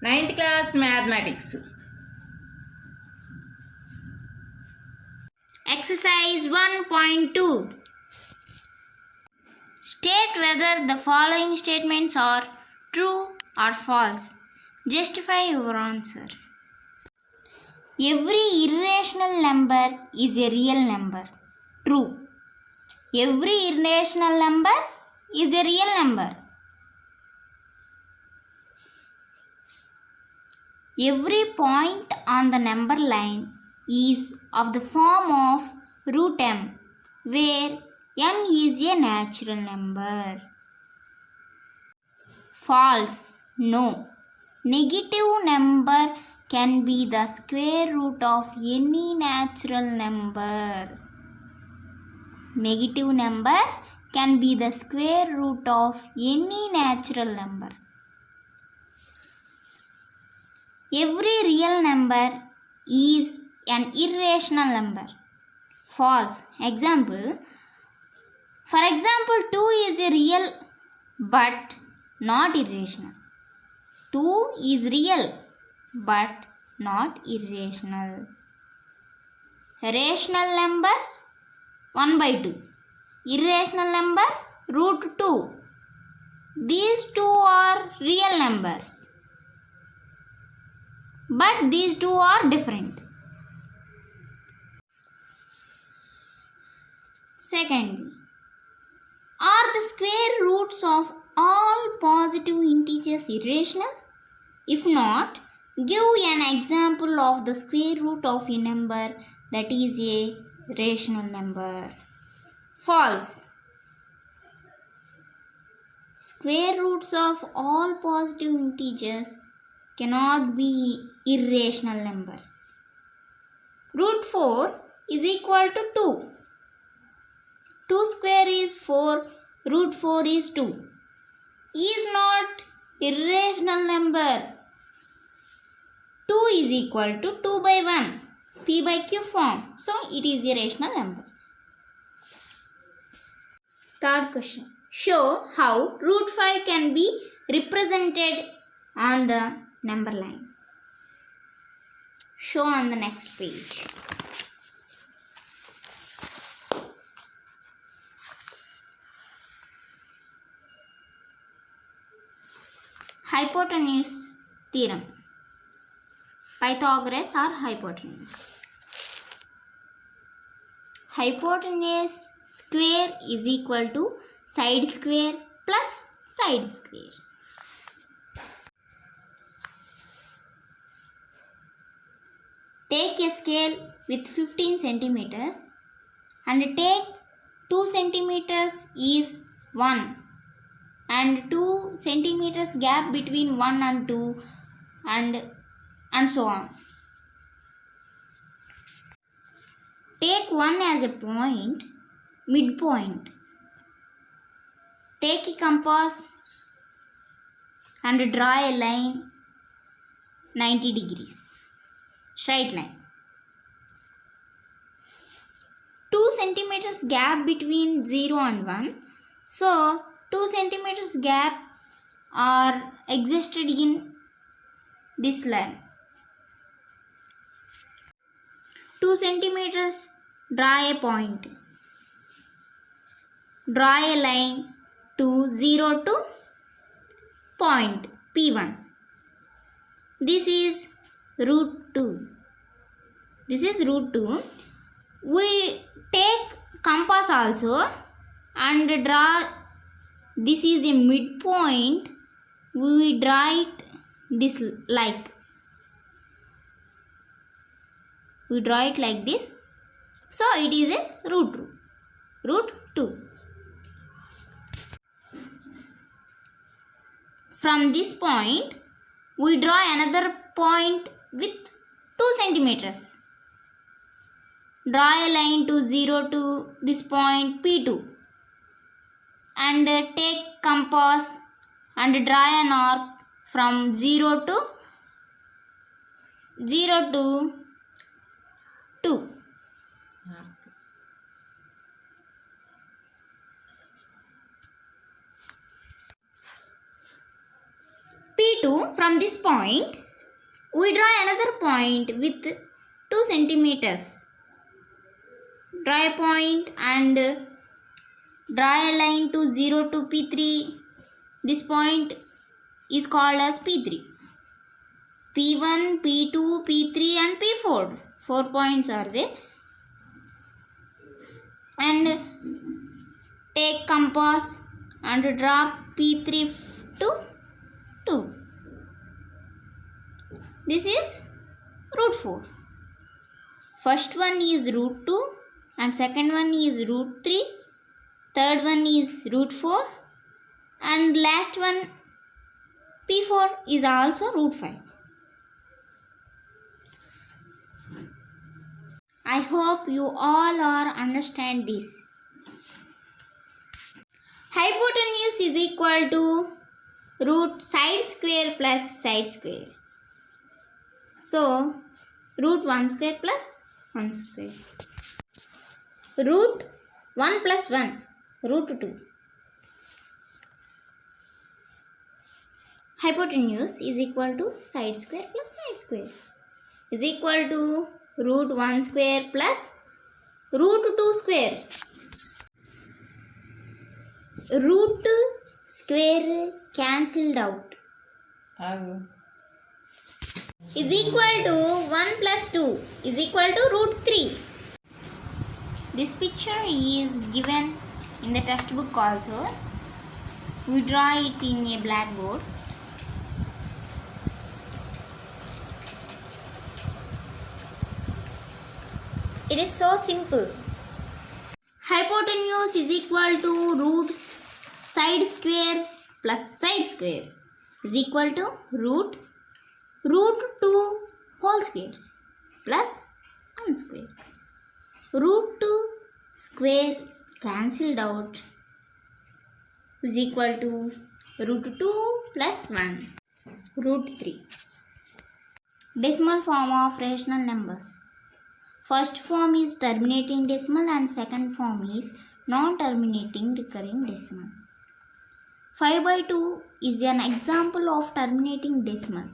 Ninth class mathematics. Exercise 1.2. State whether the following statements are true or false. Justify your answer. Every irrational number is a real number. True. Every irrational number is a real number. Every point on the number line is of the form of root m, where m is a natural number. False. No. Negative number can be the square root of any natural number. Negative number can be the square root of any natural number. Every real number is an irrational number. False. Example. For example, 2 is a real but not irrational. 2 is real but not irrational. Rational numbers 1 by 2. Irrational number root 2. These two are real numbers. But these two are different. Secondly, are the square roots of all positive integers irrational? If not, give an example of the square root of a number that is a rational number. False. Square roots of all positive integers cannot be irrational numbers. Root 4 is equal to 2. 2 square is 4. Root 4 is 2. Is not irrational number. 2 is equal to 2 by 1. P by Q form. So it is a rational number. Third question. Show how root 5 can be represented on the number line. Show on the next page. Hypotenuse theorem. Pythagoras or hypotenuse. Hypotenuse square is equal to side square plus side square. Take a scale with 15 centimeters and take 2 centimeters is 1 and 2 centimeters gap between 1 and 2 and so on. Take 1 as a point, midpoint. Take a compass and draw a line 90 degrees. Straight line. 2 centimeters gap between 0 and 1. So 2 centimeters gap are existed in this line. 2 centimeters, draw a point. Draw a line to 0 to point P1. This is root 2. This is root 2. We take compass also and draw. This is a midpoint. We draw it this like. We draw it like this. So it is a root 2. From this point, we draw another point with 2 centimeters. Draw a line to 0 to this point P2 and take compass and draw an arc from 0 to 2. P2 P2, from this point, we draw another point with 2 centimeters. Draw a point and draw a line to 0 to P3. This point is called as P3. P1, P2, P3 and P4. 4 points are there. And take compass and draw P3 to 2. This is root 4. First one is root 2 and second one is root 3. Third one is root 4 and last one P4 is also root 5. I hope you all are understand this. Hypotenuse is equal to root side square plus side square. So, root 1 square plus 1 square. Root 1 plus 1, root 2. Hypotenuse is equal to side square plus side square is equal to root 1 square plus root 2 square. Root square cancelled out. Is equal to 1 plus 2 is equal to root 3. This picture is given in the textbook also. We draw it in a blackboard. It is so simple. Hypotenuse is equal to root side square plus side square is equal to root 2 whole square plus 1 square. Root 2 square cancelled out is equal to root 2 plus 1, root 3. Decimal form of rational numbers. First form is terminating decimal and second form is non-terminating recurring decimal. 5 by 2 is an example of terminating decimal.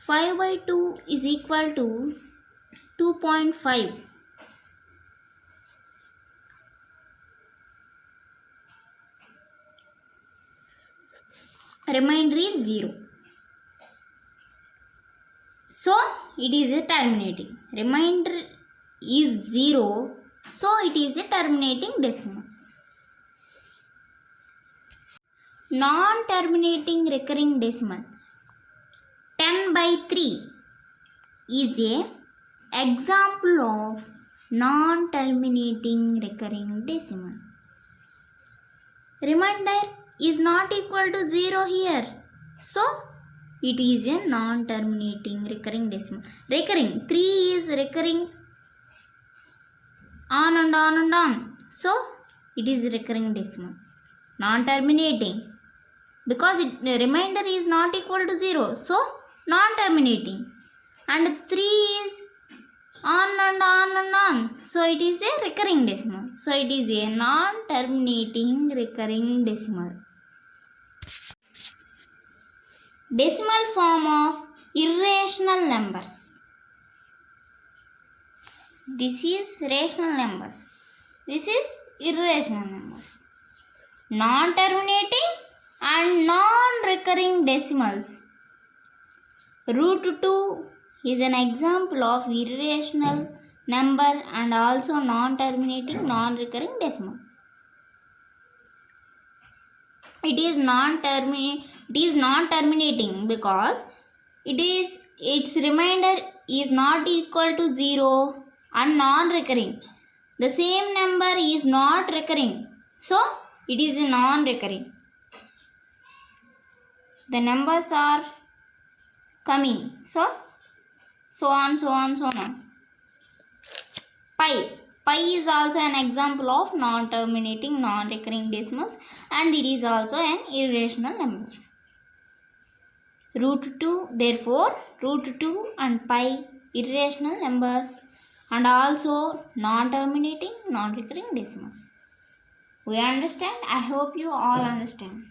5 by 2 is equal to 2.5. Remainder is 0. So, it is a terminating. Remainder is 0. So, it is a terminating decimal. Non-terminating recurring decimal. 10 by 3 is a example of non-terminating recurring decimal. Remainder is not equal to 0 here. So, it is a non-terminating recurring decimal. Recurring. 3 is recurring on and on and on. So, it is recurring decimal. Non-terminating. Because the remainder is not equal to 0. So, non-terminating. And 3 is on and on and on. So, it is a recurring decimal. So, it is a non-terminating recurring decimal. Decimal form of irrational numbers. This is rational numbers. This is irrational numbers. Non-terminating and non-recurring decimals. Root 2 is an example of irrational number and also non-terminating, non-recurring decimal. It is non-terminating because its remainder is not equal to 0 and non-recurring. The same number is not recurring. So, it is a non-recurring. The numbers are coming. So on. Pi is also an example of non-terminating, non-recurring decimals and it is also an irrational number. Root 2, therefore, root 2 and pi irrational numbers and also non-terminating, non-recurring decimals. We understand? I hope you all understand.